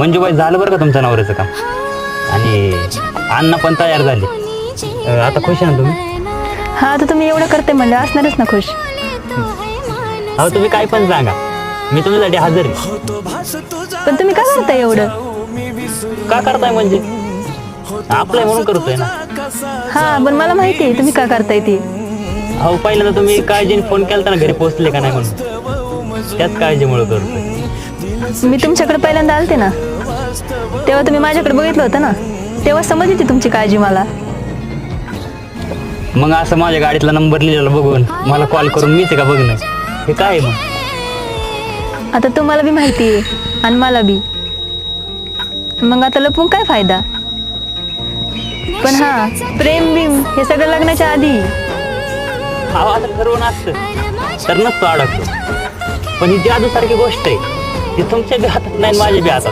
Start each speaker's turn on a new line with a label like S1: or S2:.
S1: मंजूबाई झालं बरं का तुमच्या नवऱ्याचं काम. आणि अण्णा पण तयार झाले. आता खुश आहे ना तुम्ही?
S2: हा, आता तुम्ही एवढं करते म्हणलं असणारच ना खुश.
S1: अहो तुम्ही काय पण सांगा, मी तुमच्यासाठी हजर आहे.
S2: पण तुम्ही का करताय एवढं?
S1: का करताय म्हणजे आपलंय म्हणून करतोय ना.
S2: हा, पण मला माहिती आहे तुम्ही का करताय ते.
S1: अहो पहिल्यांदा तुम्ही काळजीने फोन केला ना घरी पोहोचले का नाही म्हणून, त्याच काळजीमुळे करतोय.
S2: मी तुमच्याकडे पहिल्यांदा आलते ना, तेव्हा तुम्ही माझ्याकडे बघितलं होतं ना, तेव्हा समजली ती तुमची काळजी मला.
S1: मग असं माझ्या गाडीतला नंबर लिहिलेला बघून मला कॉल करून मीच का बघणं, हे काय आहे मग?
S2: आता तुम्हाला बी माहिती आहे आणि मला बी, मग आता लपून काय फायदा. पण हा, प्रेम बिम हे सगळं लग्नाच्या आधी.
S1: अहो आता ठरवून असतं तर नसतो अडकतो, पण ही जादू सारखी गोष्ट आहे, ती तुमच्या बी हातात नाही माझ्या बी हातात.